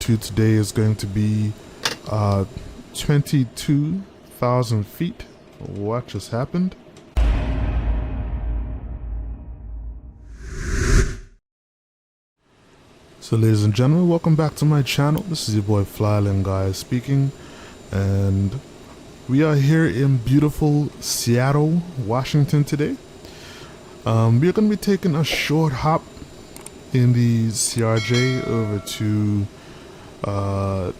altitude today is going to be 22,000 feet. What just happened? So ladies and gentlemen, welcome back to my channel. This is your boy FlyIsland guy speaking, and we are here in beautiful Seattle, Washington today. We are going to be taking a short hop in the CRJ over to I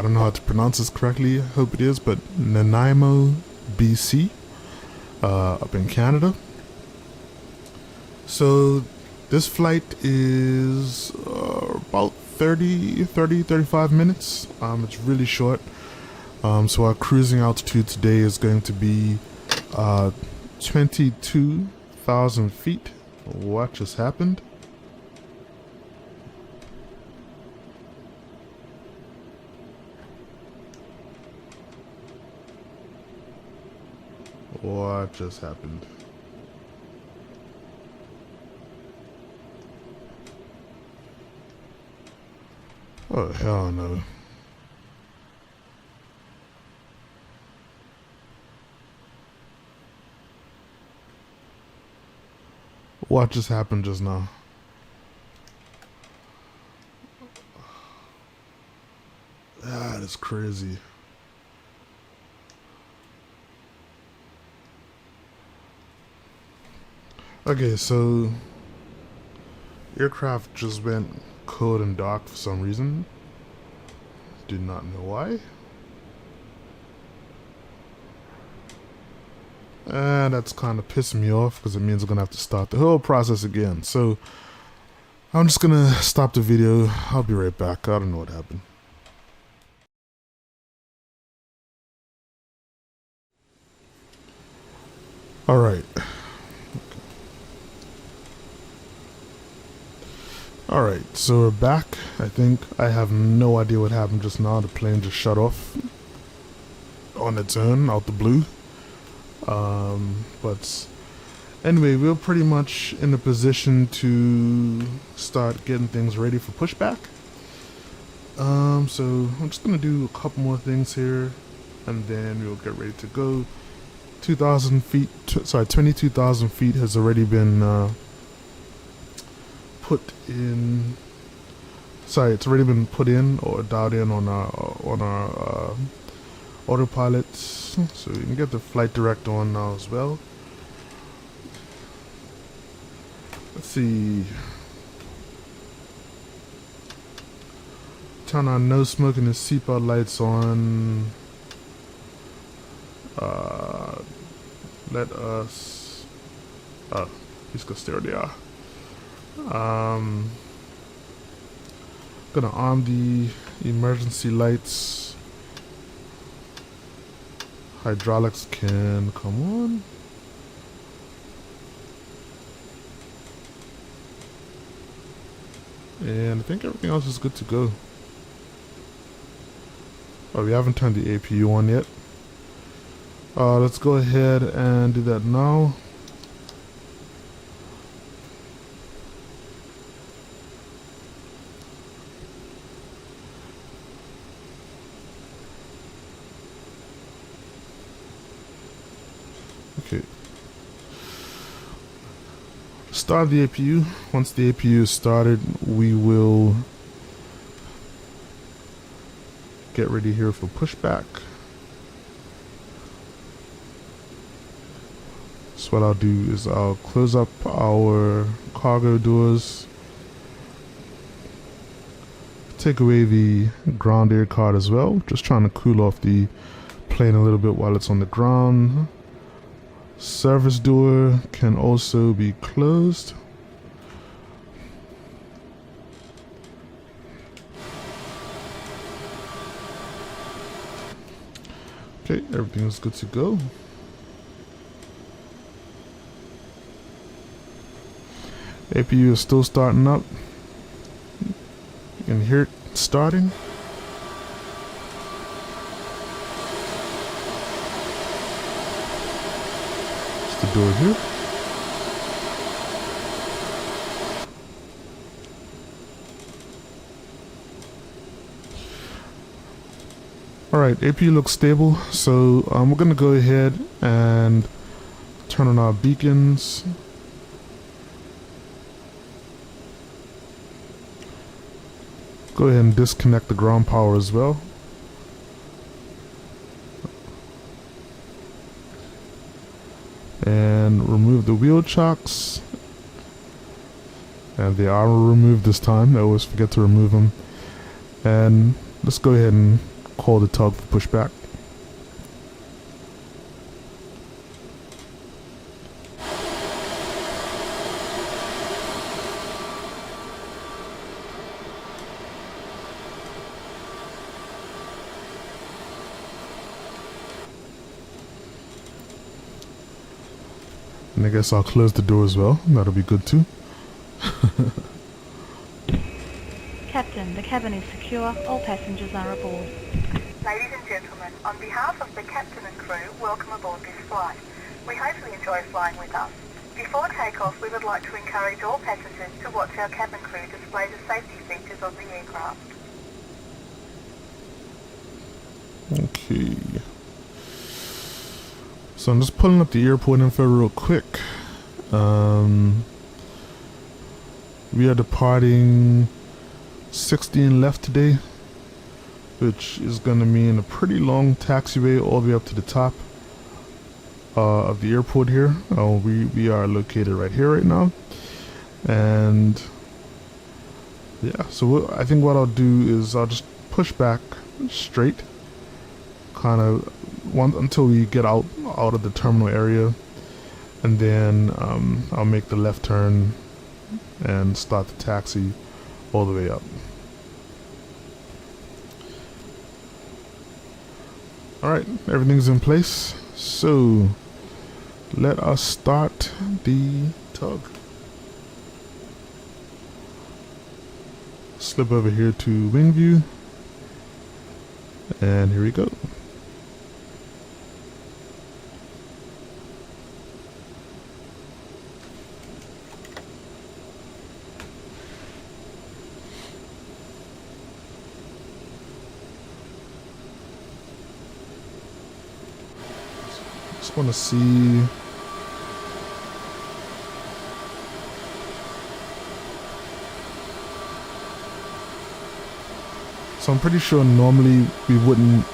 don't know how to pronounce this correctly, I hope it is, but Nanaimo, BC, up in Canada. So this flight is about 35 minutes. It's really short. So our cruising altitude today is going to be 22,000 feet. What just happened? What just happened? Oh, hell no. What just happened just now? That is crazy. Okay, so aircraft just went cold and dark for some reason. Did not know why. And that's kind of pissing me off because it means I'm gonna have to start the whole process again. So I'm just gonna stop the video. I'll be right back. I don't know what happened. All right. Alright, so we're back. I think I have no idea what happened just now. The plane just shut off on its own, out the blue. But anyway, we're pretty much in a position to start getting things ready for pushback. So I'm just going to do a couple more things here, and then we'll get ready to go. 22,000 feet has already been it's already been put in or dialed in on our autopilot, so we can get the flight director on now as well. Let's see. Turn our no smoking and seatbelt lights on. Let us. Oh, he's gonna stay where they are. Gonna arm the emergency lights. Hydraulics can come on. And I think everything else is good to go. Oh, we haven't turned the APU on yet. Let's go ahead and do that now. Okay. Start the APU. Once the APU is started, we will get ready here for pushback. So what I'll do is I'll close up our cargo doors, take away the ground air card as well, just trying to cool off the plane a little bit while it's on the ground. Service door can also be closed. Okay, everything is good to go. APU is still starting up. You can hear it starting. It's the door here. Alright, APU looks stable, so we're going to go ahead and turn on our beacons. Go ahead and disconnect the ground power as well. And remove the wheel chocks. And they are removed this time. I always forget to remove them. And let's go ahead and call the tug for pushback. And I guess I'll close the door as well. That'll be good too. Captain, the cabin is secure. All passengers are aboard. Ladies and gentlemen, on behalf of the captain and crew, welcome aboard this flight. We hope you enjoy flying with us. Before takeoff, we would like to encourage all passengers to watch our cabin crew display the safety features of the aircraft. Okay. So I'm just pulling up the airport info real quick. We are departing 16 left today, which is going to mean a pretty long taxiway all the way up to the top of the airport here. We are located right here right now, and yeah, so I think what I'll do is I'll just push back straight, kind of until we get out of the terminal area, and then I'll make the left turn and start the taxi all the way up. Alright, everything's in place, so let us start the tug. Slip over here to wing view, and here we go. Just want to see. So I'm pretty sure normally we wouldn't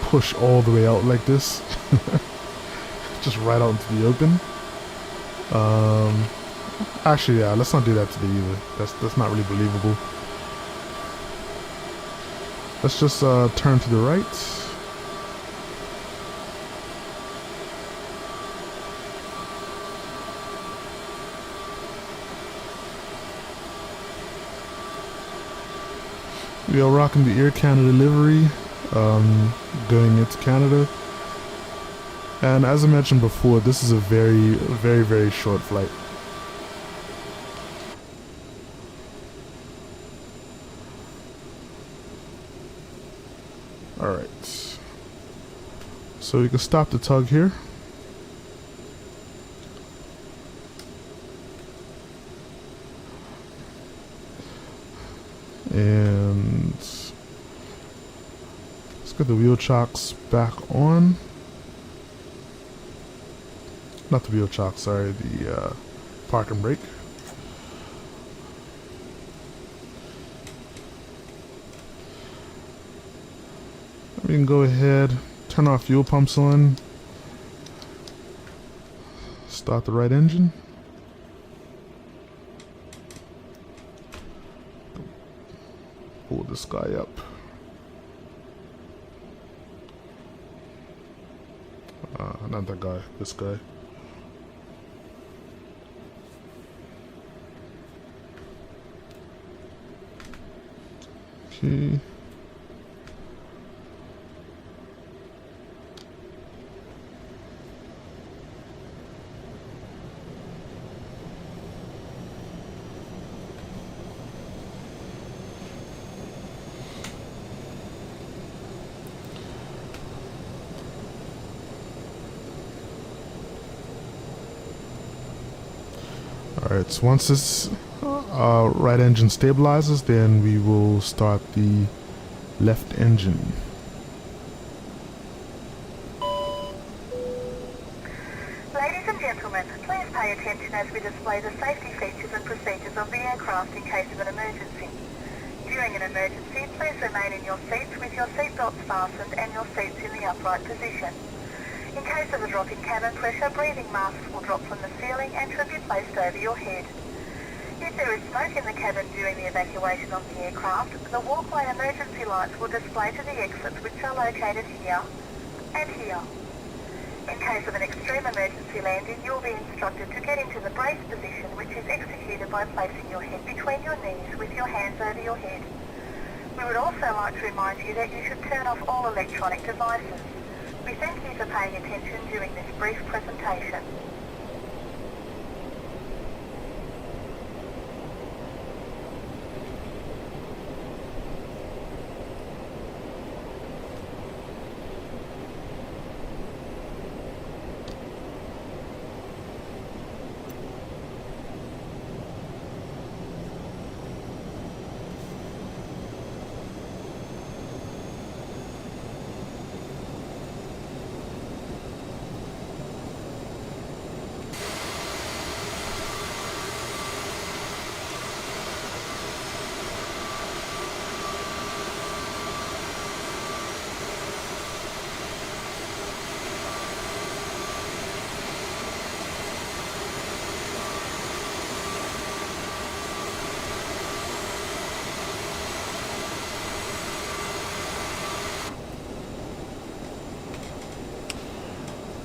push all the way out like this. Just right out into the open. Actually, yeah, let's not do that today either. That's not really believable. Let's just turn to the right. We are rocking the Air Canada livery, going into Canada. And as I mentioned before, this is a very, very, very short flight. Alright. So we can stop the tug here. And let's get the wheel chocks back on. Not the wheel chocks, sorry, the park and brake. We can go ahead, turn our fuel pumps on, start the right engine. Pull this guy up. Not that guy, this guy. Okay. Alright, so once this right engine stabilizes, then we will start the left engine. Ladies and gentlemen, please pay attention as we display the safety features and procedures of the aircraft in case of an emergency. During an emergency, please remain in your seats with your seatbelts fastened and your seats in the upright position. In case of a drop in cabin pressure, breathing masks will drop from the ceiling and should be placed over your head. If there is smoke in the cabin during the evacuation of the aircraft, the walkway emergency lights will display to the exits which are located here and here. In case of an extreme emergency landing, you will be instructed to get into the brace position, which is executed by placing your head between your knees with your hands over your head. We would also like to remind you that you should turn off all electronic devices. We thank you for paying attention during this brief presentation.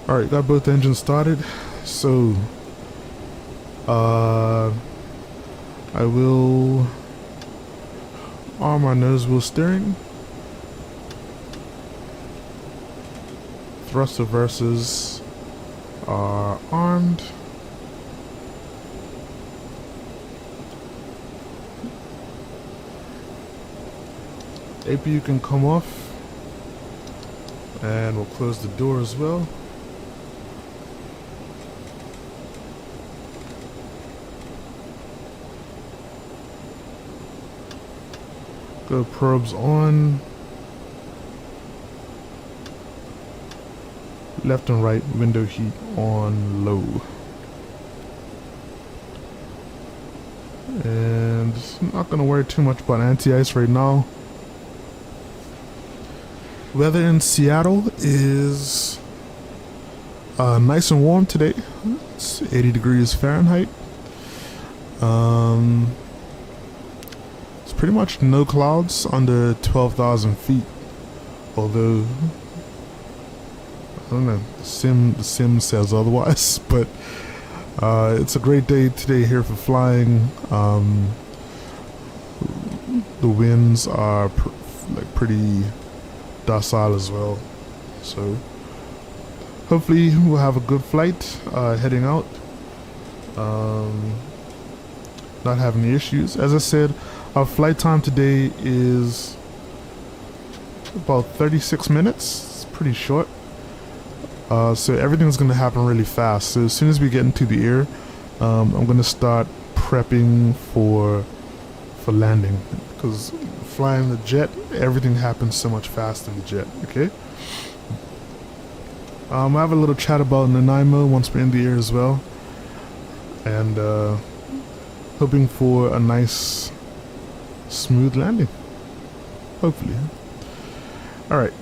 Alright, got both engines started. So I will arm our nose wheel steering. Thrust reversers are armed. APU can come off, and we'll close the door as well. Go probes on. Left and right window heat on low. And I'm not gonna worry too much about anti-ice right now. Weather in Seattle is nice and warm today. It's 80 degrees Fahrenheit. It's pretty much no clouds under 12,000 feet. Although I don't know, the sim says otherwise, but it's a great day today here for flying. The winds are pretty docile as well, so hopefully we'll have a good flight heading out. Not having any issues. As I said, our flight time today is about 36 minutes. It's pretty short. So everything's going to happen really fast. So as soon as we get into the air, I'm going to start prepping for landing, because flying the jet, everything happens so much faster in the jet. Okay. I have a little chat about Nanaimo once we're in the air as well, and hoping for a nice, smooth landing. Hopefully. All right.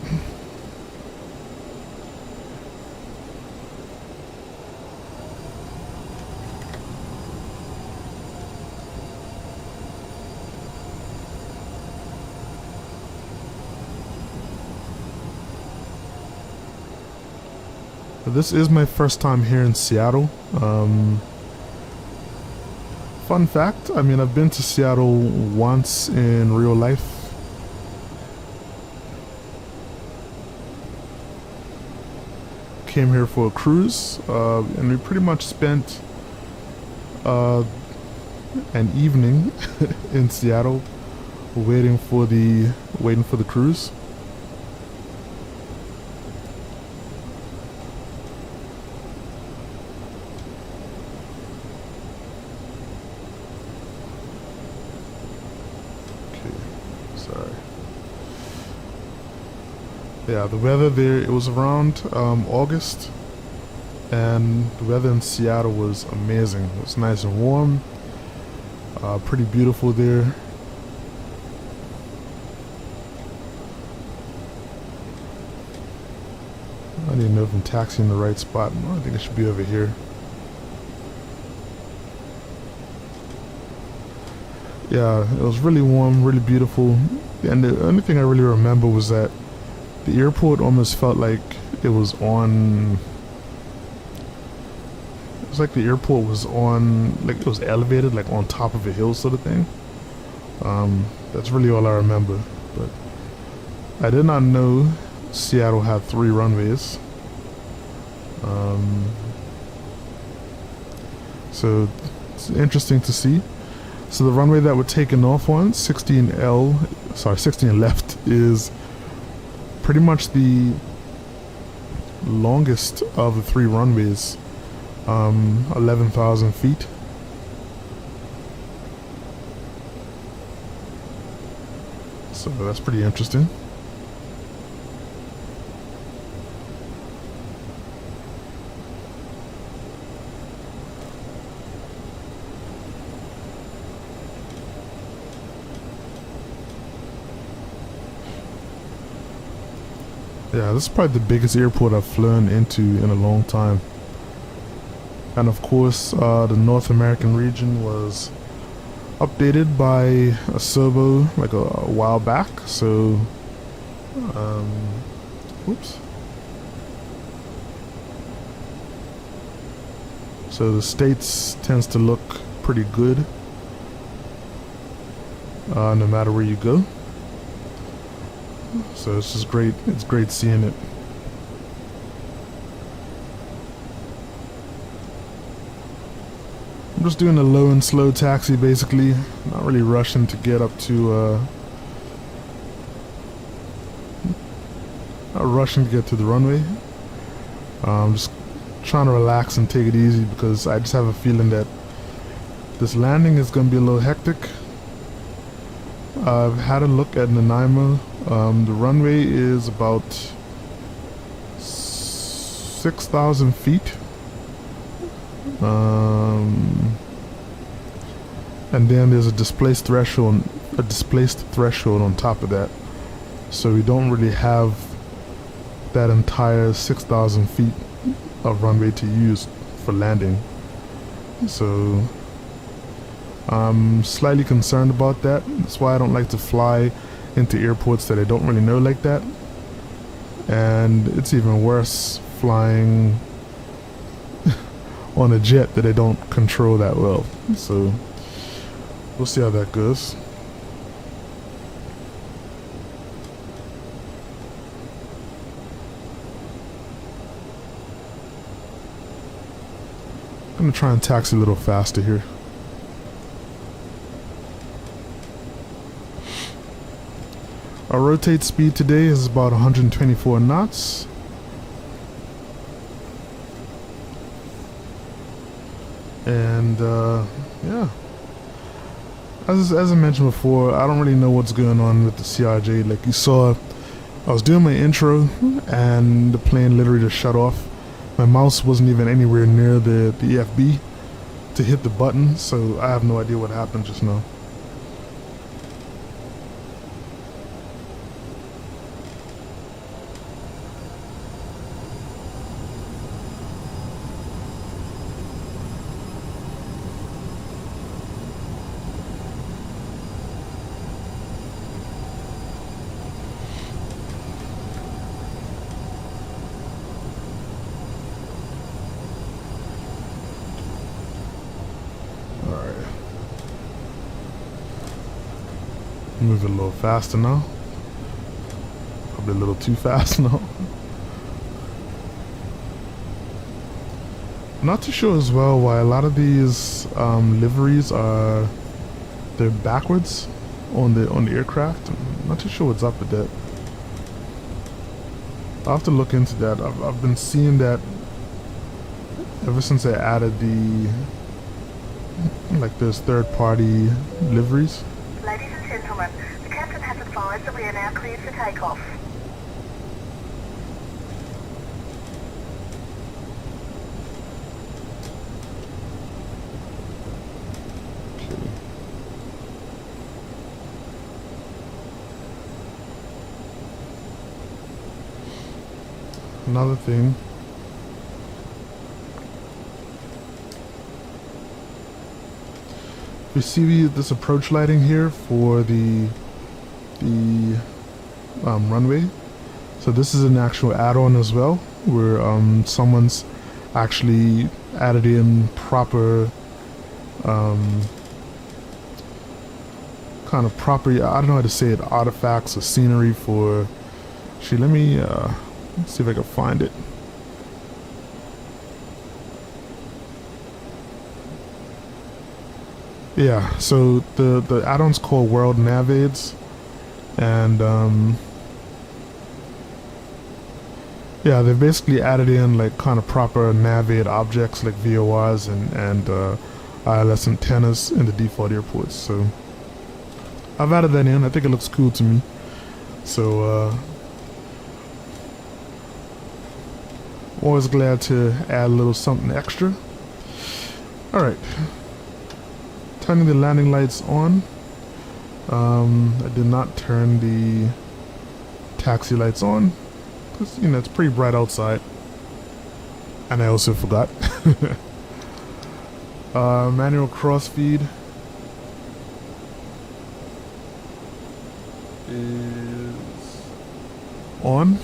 This is my first time here in Seattle. Fun fact, I mean, I've been to Seattle once in real life. Came here for a cruise, and we pretty much spent an evening in Seattle waiting for the cruise. Yeah, the weather there, it was around August, and the weather in Seattle was amazing. It was nice and warm, pretty beautiful there. I don't even know if I'm taxiing the right spot. I think I should be over here. Yeah, it was really warm, really beautiful, and the only thing I really remember was that the airport almost felt like it was on. It was like the airport was on, like it was elevated, like on top of a hill, sort of thing. That's really all I remember. But I did not know Seattle had 3 runways. So it's interesting to see. So the runway that we're taking off on, 16 left, is pretty much the longest of the 3 runways, 11,000 feet. So that's pretty interesting. Yeah, this is probably the biggest airport I've flown into in a long time. And of course, the North American region was updated by a servo like a while back. So, oops. So the States tends to look pretty good, no matter where you go. So it's just great. It's great seeing it. I'm just doing a low and slow taxi, basically. Not really rushing to get up to. Not rushing to get to the runway. I'm just trying to relax and take it easy because I just have a feeling that this landing is going to be a little hectic. I've had a look at Nanaimo. The runway is about 6,000 feet. And then there's a displaced threshold on top of that. So we don't really have that entire 6,000 feet of runway to use for landing. So I'm slightly concerned about that. That's why I don't like to fly into airports that I don't really know like that. And it's even worse flying on a jet that I don't control that well. So we'll see how that goes. I'm gonna try and taxi a little faster here. Our rotate speed today is about 124 knots. And yeah, as I mentioned before, I don't really know what's going on with the CRJ. Like you saw, I was doing my intro and the plane literally just shut off. My mouse wasn't even anywhere near the EFB to hit the button, so I have no idea what happened just now. Move it a little faster now. Probably a little too fast now. Not too sure as well why a lot of these liveries they're backwards on the aircraft. I'm not too sure what's up with that. I'll have to look into that. I've been seeing that ever since I added those third-party liveries. Ladies and gentlemen, the captain has advised that we are now cleared for takeoff. another thing. We see this approach lighting here for the runway. So this is an actual add-on as well, where someone's actually added in proper kind of proper, I don't know how to say it, artifacts or scenery for. Actually, let me see if I can find it. Yeah, so the add-on's called World Nav Aids, and yeah, they've basically added in like kind of proper nav aid objects like VORs and ILS antennas in the default airports. So I've added that in. I think it looks cool to me. So always glad to add a little something extra. All right. Turning the landing lights on. I did not turn the taxi lights on because, you know, it's pretty bright outside. And I also forgot. Manual crossfeed is on.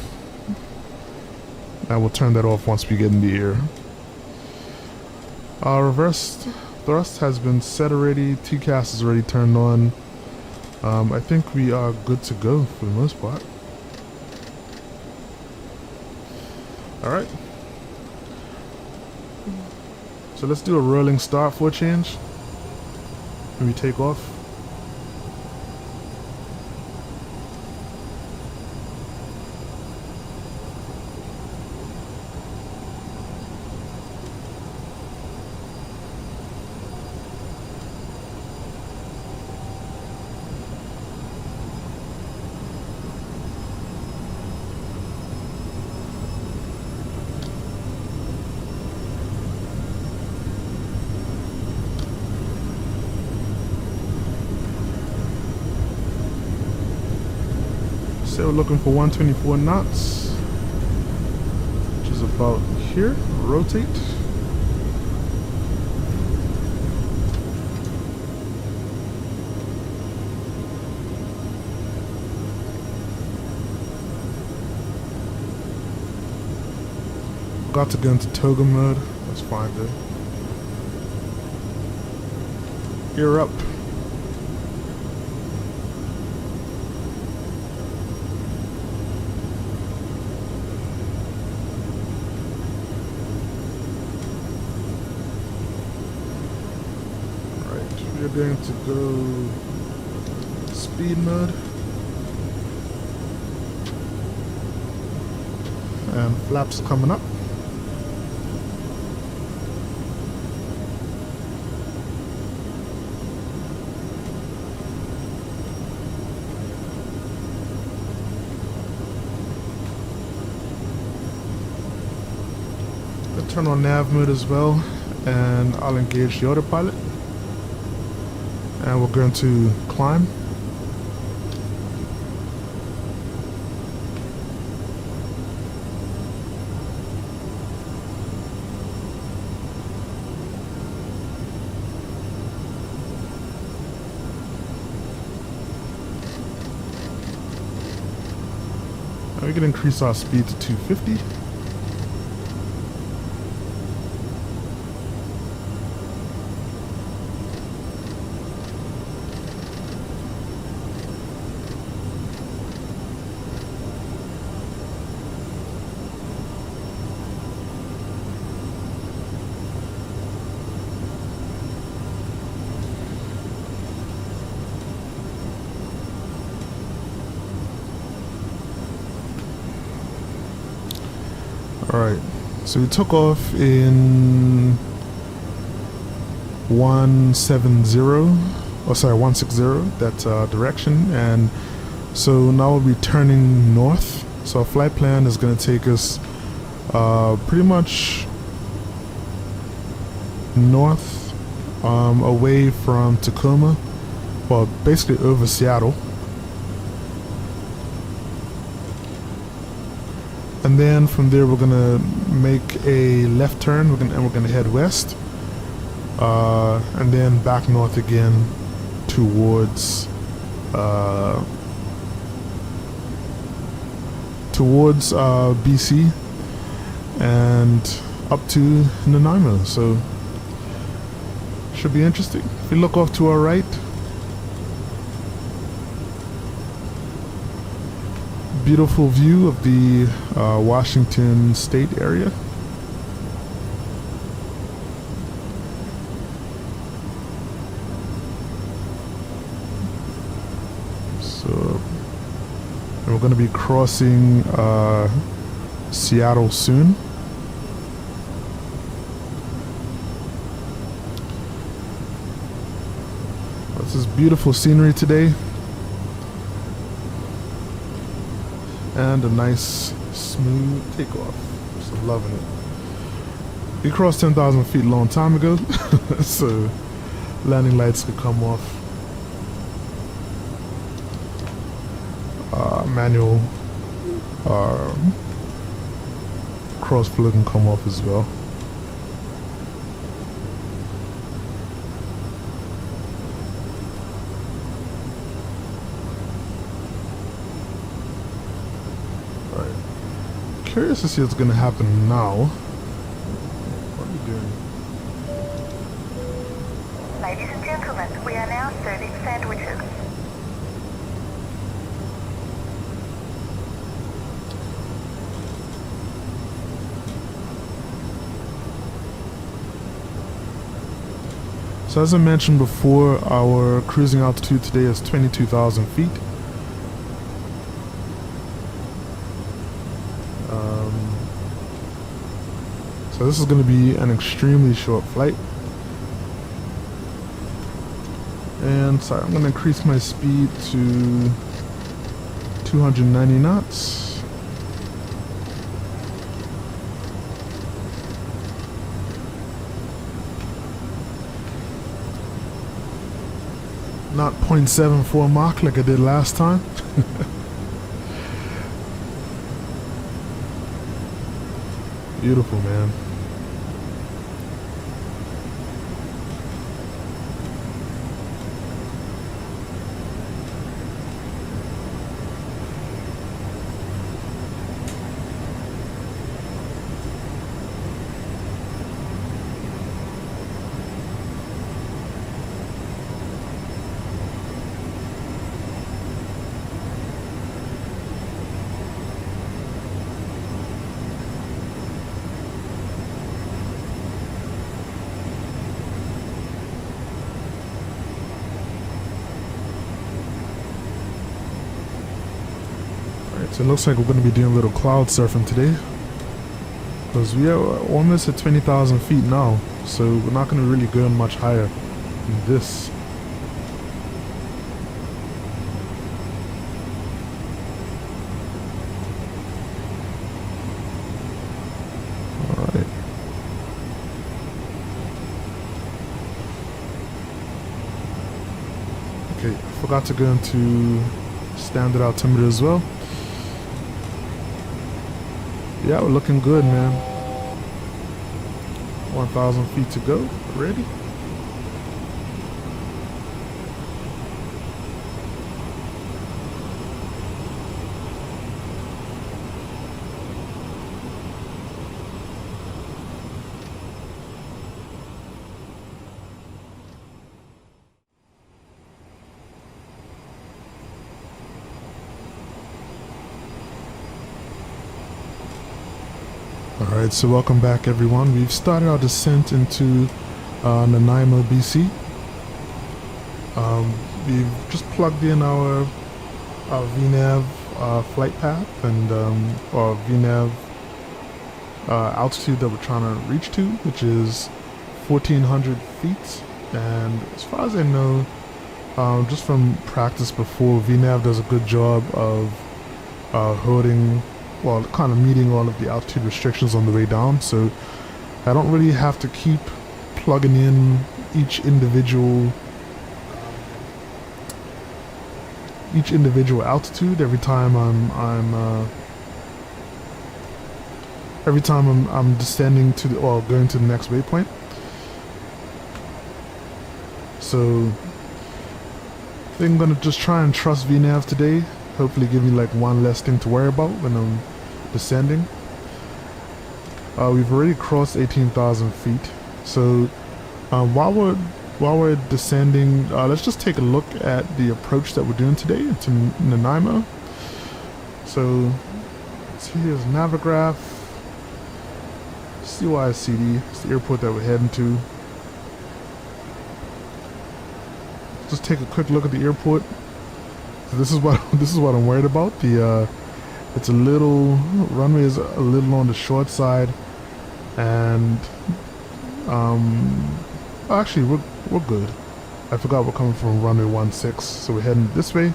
I will turn that off once we get in the air. Reverse thrust has been set already. TCAS is already turned on. I think we are good to go for the most part. Alright. So let's do a rolling start for a change. When we take off. So we're looking for 124 knots, which is about here. Rotate. Got to go into toggle mode. That's fine though. Gear up. We're going to go speed mode and flaps coming up. I'll turn on nav mode as well, and I'll engage the autopilot. And we're going to climb. Now we can increase our speed to 250. Alright, so we took off in 160, that direction, and so now we'll be turning north. So our flight plan is going to take us pretty much north, away from Tacoma, well, basically over Seattle. and then from there we're gonna make a left turn. We're gonna head west, and then back north again towards BC and up to Nanaimo. So should be interesting. If we look off to our right, beautiful view of the Washington State area. So, and we're going to be crossing Seattle soon. This is beautiful scenery today. And a nice smooth takeoff. Just loving it. We crossed 10,000 feet a long time ago, so landing lights could come off. Manual cross flow can come off as well. Curious to see what's going to happen now. What are we doing? Ladies and gentlemen, we are now serving sandwiches. So as I mentioned before, our cruising altitude today is 22,000 feet. So this is going to be an extremely short flight. And sorry, I'm going to increase my speed to 290 knots. Not 0.74 Mach like I did last time. Beautiful, man. So it looks like we're going to be doing a little cloud surfing today, because we are almost at 20,000 feet now, so we're not going to really go much higher than this. Alright. Okay, I forgot to go into standard altimeter as well. Yeah, we're looking good, man. 1,000 feet to go. Ready? Alright, so welcome back everyone. We've started our descent into Nanaimo, BC. We've just plugged in our VNAV flight path and our VNAV altitude that we're trying to reach to, which is 1,400 feet. And as far as I know, just from practice before, VNAV does a good job of holding, well, kind of meeting all of the altitude restrictions on the way down, so I don't really have to keep plugging in each individual altitude every time I'm every time I'm descending to the, or going to the next waypoint. So I think I'm gonna just try and trust VNAV today. Hopefully give me like one less thing to worry about when I'm descending. We've already crossed 18,000 feet. So while we're descending, let's just take a look at the approach that we're doing today to Nanaimo. So let's see, here's Navigraph, CYCD, it's the airport that we're heading to. Just take a quick look at the airport. So this is what I'm worried about. It's a little, runway is a little on the short side, and actually we're good. I forgot we're coming from runway 16, so we're heading this way,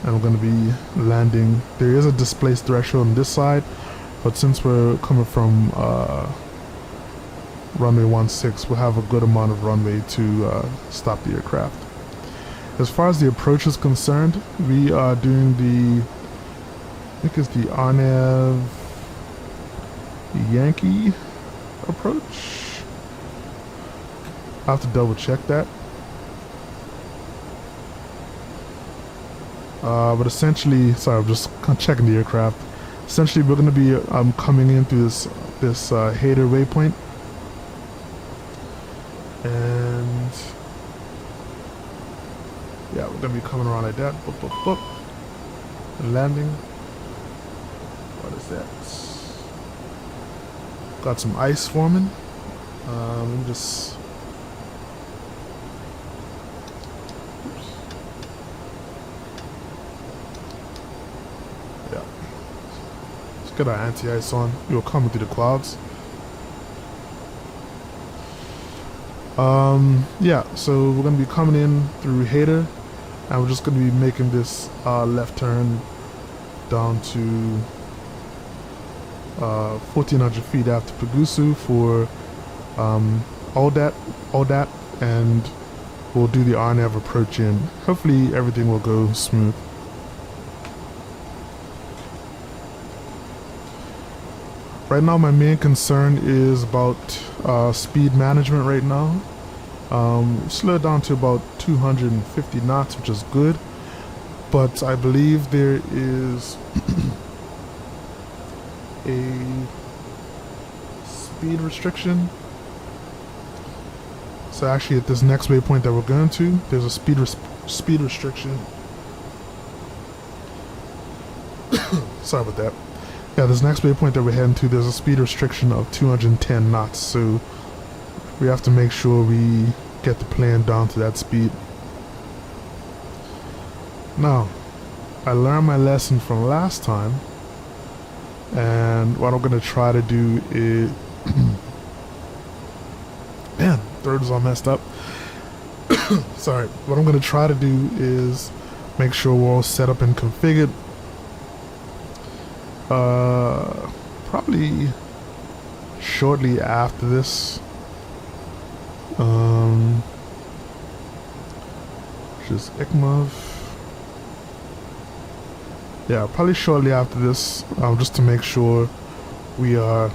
and we're going to be landing. There is a displaced threshold on this side, but since we're coming from runway 16, we'll have a good amount of runway to stop the aircraft. As far as the approach is concerned, we are doing the, I think it's the RNAV Yankee approach. I'll have to double check that. But essentially, sorry, I'm just checking the aircraft. Essentially, we're going to be coming in through this Hader waypoint, and yeah, we're going to be coming around like that. Boop, boop, boop. And landing. What is that? Got some ice forming. Let me just. Oops. Yeah. Let's get our anti-ice on. We were coming through the clouds. Yeah, so we're going to be coming in through Hader, and we're just going to be making this left turn down to 1,400 feet after Pagusu for all that, and we'll do the RNAV approach in. Hopefully everything will go smooth. Right now my main concern is about speed management right now. Slowed down to about 250 knots, which is good, but I believe there is a speed restriction. So actually at this next waypoint that we're going to, there's a speed restriction. Sorry about that. Yeah, this next waypoint that we're heading to, there's a speed restriction of 210 knots, so we have to make sure we get the plane down to that speed. Now, I learned my lesson from last time, and what I'm going to try to do is man, throat is all messed up. Sorry. What I'm going to try to do is make sure we're all set up and configured. Probably shortly after this. Just ICMOV. Yeah, probably shortly after this, just to make sure we are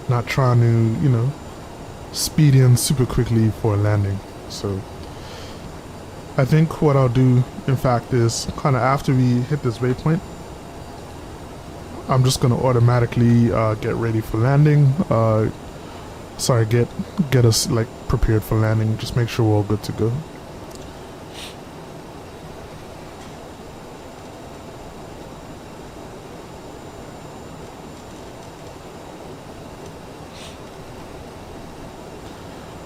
not trying to, you know, speed in super quickly for a landing. So I think what I'll do, in fact, is kind of after we hit this waypoint, I'm just going to automatically get ready for landing. Sorry, get us like prepared for landing. Just make sure we're all good to go.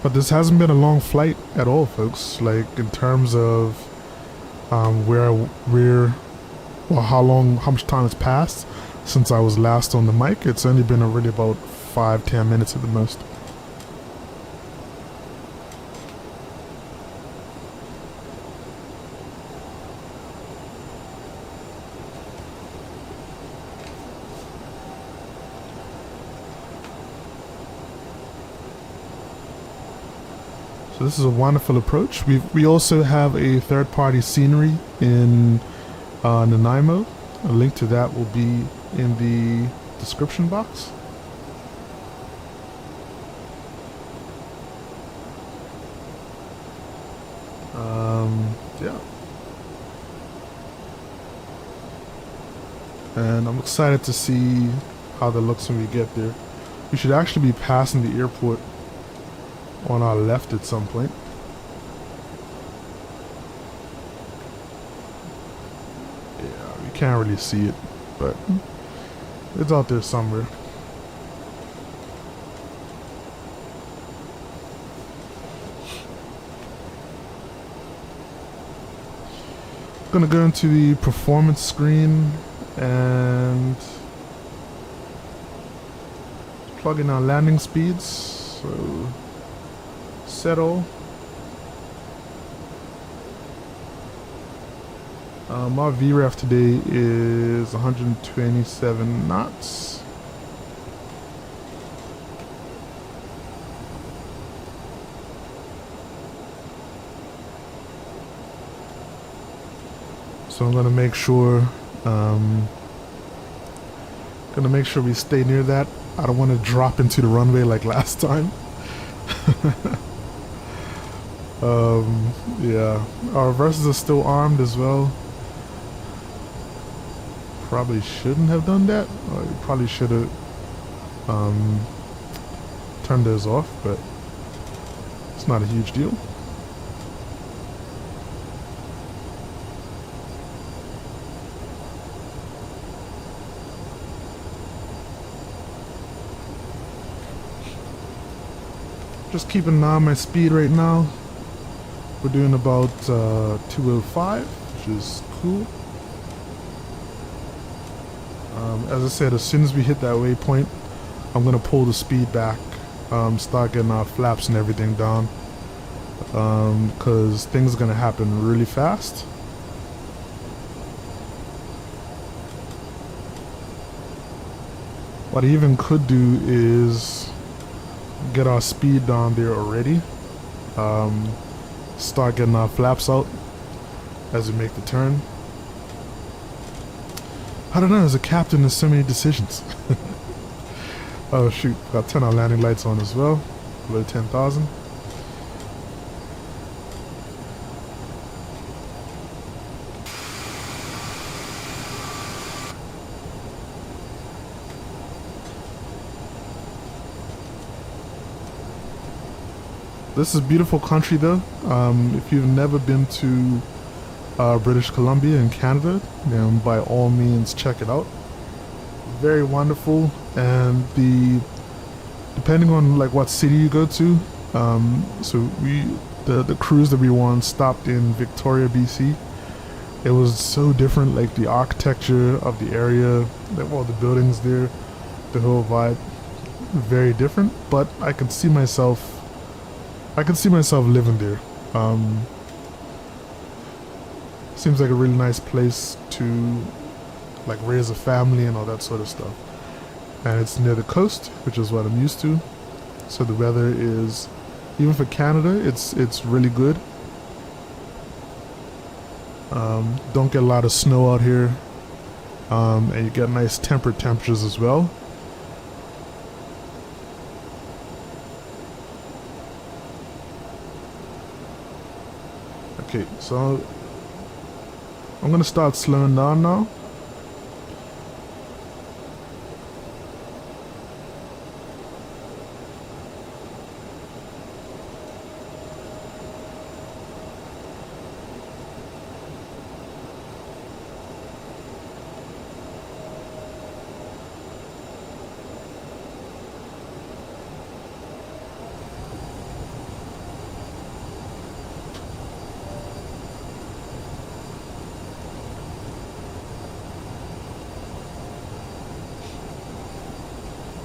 But this hasn't been a long flight at all, folks. Like in terms of how much time has passed since I was last on the mic. It's only been really about 5-10 minutes at the most. So this is a wonderful approach. We also have a third-party scenery in Nanaimo. A link to that will be in the description box. Yeah. And I'm excited to see how that looks when we get there. We should actually be passing the airport on our left at some point. Yeah, we can't really see it, but it's out there somewhere. Gonna go into the performance screen and plug in our landing speeds. So settle. My VREF today is 127 knots. So I'm gonna make sure we stay near that. I don't want to drop into the runway like last time. Yeah, our reversers are still armed as well. Probably shouldn't have done that. Or probably should have turned those off, but it's not a huge deal. Just keeping an eye on my speed right now. We're doing about 205, which is cool. As I said, as soon as we hit that waypoint, I'm gonna pull the speed back, start getting our flaps and everything down, because things are gonna happen really fast. What I even could do is get our speed down there already. Start getting our flaps out as we make the turn. I don't know, as a captain there's so many decisions. Oh shoot, got to turn our landing lights on as well, below 10,000. This is beautiful country though. If you've never been to British Columbia in Canada, then by all means check it out. Very wonderful, and depending on like what city you go to, so the cruise that we were on stopped in Victoria, BC. It was so different, like the architecture of the area, like all the buildings there, the whole vibe, very different. But I could see myself living there. Seems like a really nice place to like raise a family and all that sort of stuff. And it's near the coast, which is what I'm used to. So the weather is, even for Canada, it's really good. Don't get a lot of snow out here, and you get nice temperate temperatures as well. Okay, so I'm gonna start slowing down now.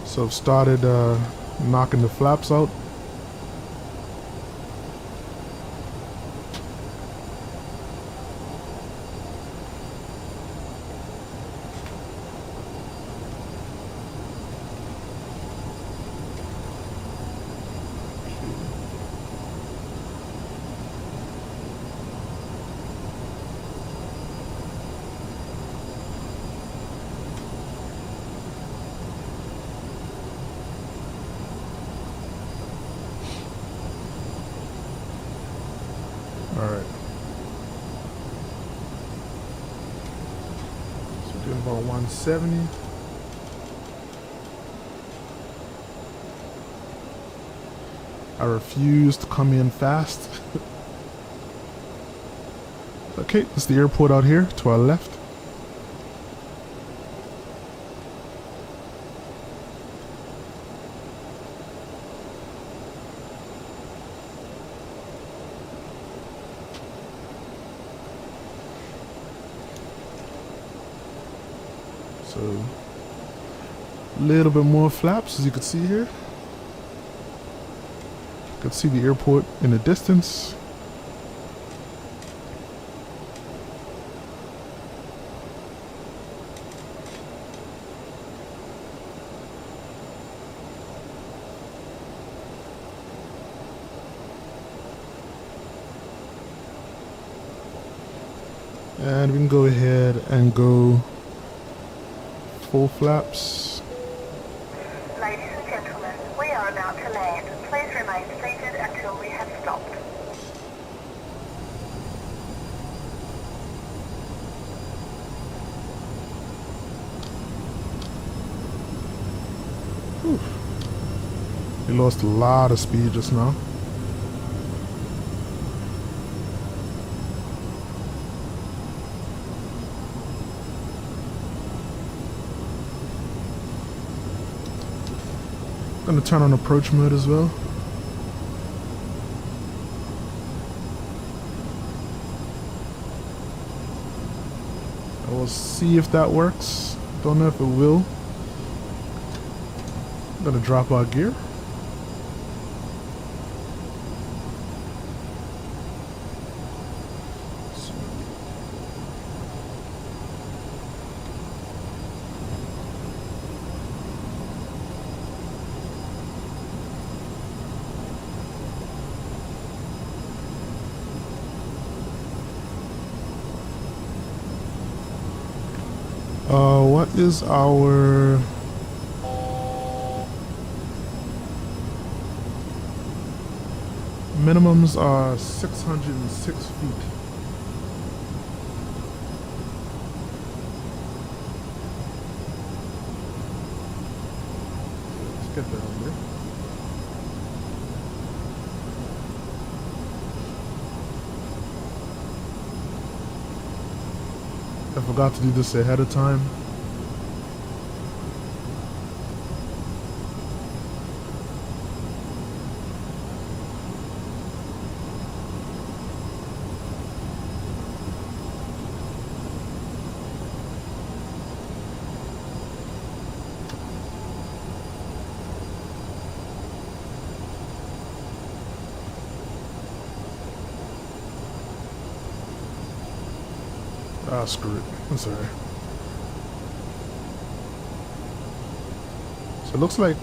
So I've started knocking the flaps out. Doing about 170. I refuse to come in fast. Okay, that's the airport out here to our left. So, a little bit more flaps as you can see here. You can see the airport in the distance. And we can go ahead and go full flaps. Ladies and gentlemen, we are about to land. Please remain seated until we have stopped. We lost a lot of speed just now. Gonna turn on approach mode as well. I will see if that works. Don't know if it will. I'm gonna drop our gear. What is our minimums? Are 606 feet. Let's get that on there. I forgot to do this ahead of time. Ah, screw it. That's alright. So it looks like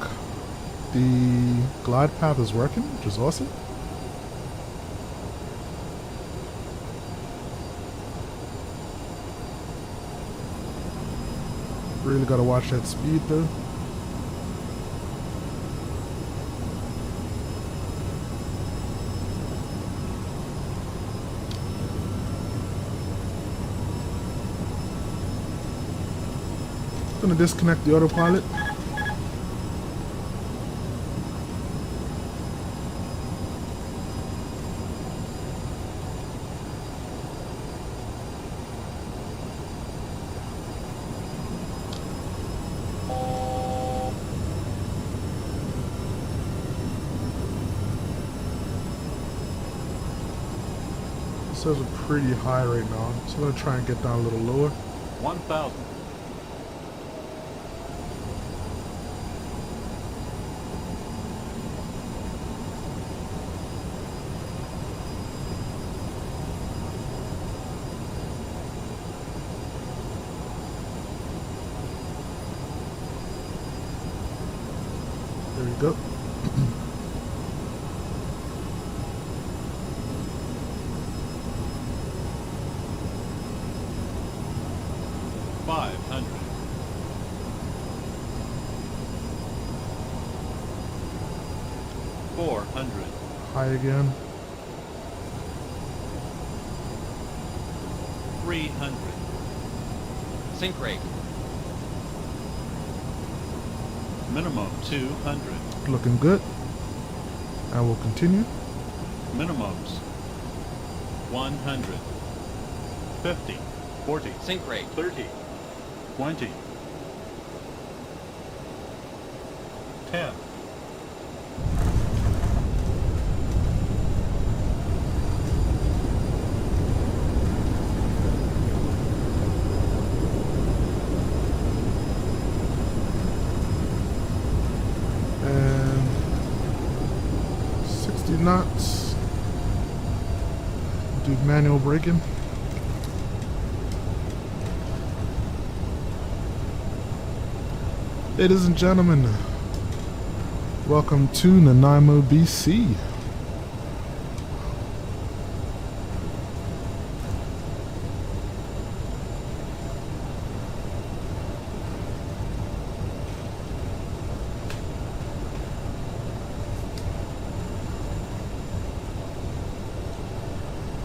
the glide path is working, which is awesome. Really gotta watch that speed though. Gonna disconnect the autopilot. It says we're pretty high right now, so I'm gonna try and get down a little lower. 1,000. There we go. High again. 300. Sink rate. Minimum 200. Looking good. And we'll continue. Minimums 100. 50. 40. Sink rate. 30. 20. 10. And 60 knots. Do manual braking. Ladies and gentlemen, welcome to Nanaimo, BC.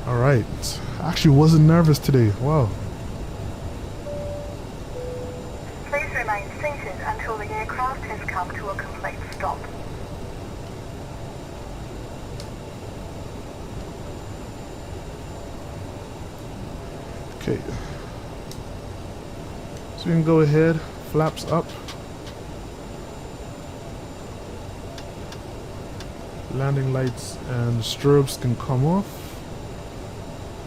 All right, I actually wasn't nervous today. Wow. Please remain seated until the aircraft has come to a complete stop. Okay. So we can go ahead, flaps up. Landing lights and strobes can come off.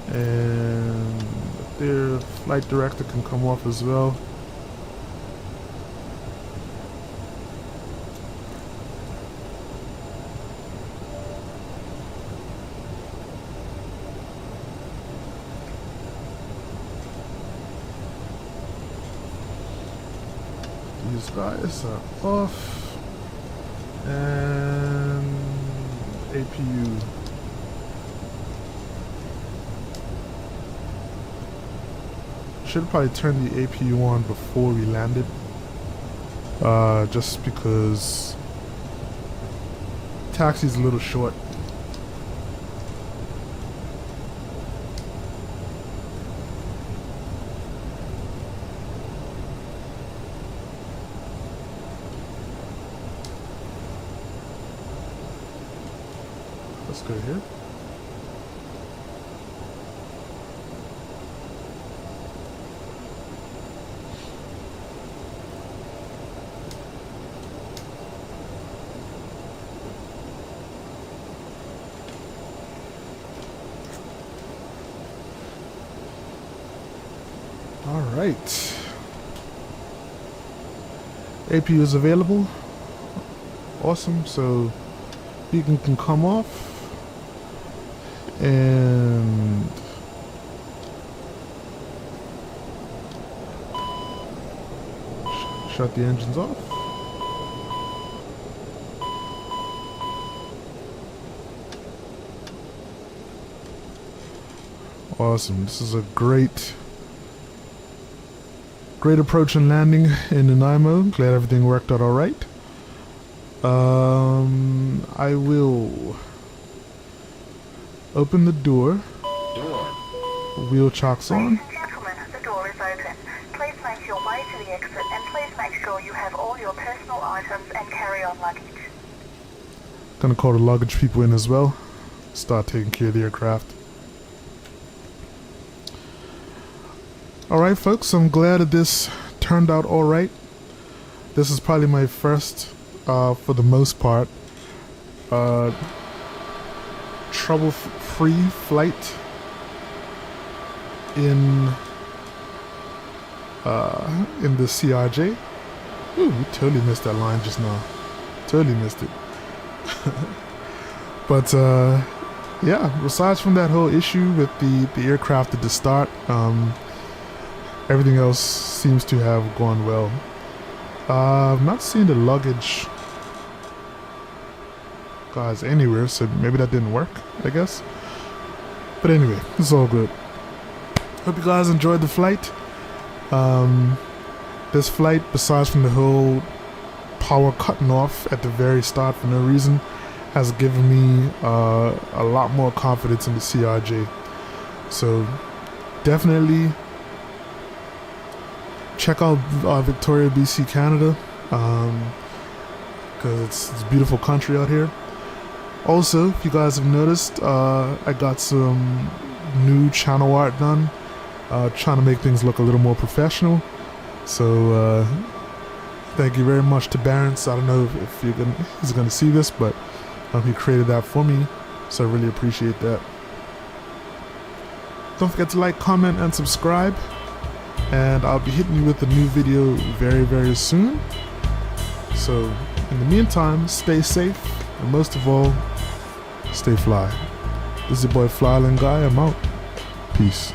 And their flight director can come off as well. These guys are off. And APU. Should probably turn the APU on before we landed. Just because taxi's a little short. Let's go here. All right. APU is available. Awesome. So beacon can come off. And shut the engines off. Awesome. This is a great approach and landing in Nanaimo. Glad everything worked out all right. I will open the door. Wheel chocks on. Ladies and gentlemen, the door is open. Please make your way to the exit and please make sure you have all your personal items and carry-on luggage. Gonna call the luggage people in as well. Start taking care of the aircraft. Alright folks, I'm glad that this turned out alright. This is probably my first, for the most part, trouble-free flight in the CRJ. Ooh, we totally missed that line just now. Totally missed it. But yeah, besides from that whole issue with the aircraft at the start, everything else seems to have gone well. I've not seen the luggage guys anywhere, so maybe that didn't work, I guess. But anyway, it's all good. Hope you guys enjoyed the flight. This flight, besides from the whole power cutting off at the very start for no reason, has given me a lot more confidence in the CRJ. So definitely check out Victoria, BC, Canada, because it's a beautiful country out here. Also, if you guys have noticed, I got some new channel art done, trying to make things look a little more professional. So thank you very much to Barron's. I don't know if he's gonna see this, but he created that for me, so I really appreciate that. Don't forget to like, comment, and subscribe, and I'll be hitting you with a new video very, very soon. So in the meantime, stay safe, and most of all, stay fly. This is your boy FlyIsland Guy. I'm out. Peace.